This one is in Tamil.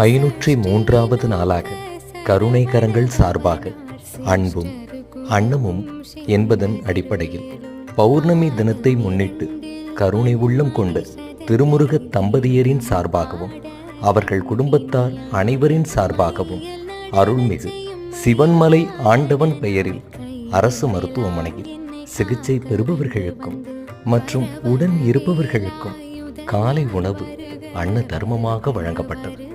503வது நாளாக கருணை கரங்கள் சார்பாக அன்பும் அன்னமும் என்பதன் அடிப்படையில் பௌர்ணமி தினத்தை முன்னிட்டு கருணை உள்ளம் கொண்ட திருமுருக தம்பதியரின் சார்பாகவும் அவர்கள் குடும்பத்தார் அனைவரின் சார்பாகவும் அருள்மிகு சிவன்மலை ஆண்டவன் பெயரில் அரசு மருத்துவமனையில் சிகிச்சை பெறுபவர்களுக்கும் மற்றும் உடன் இருப்பவர்களுக்கும் காலை உணவு அன்ன தர்மமாக வழங்கப்பட்டது.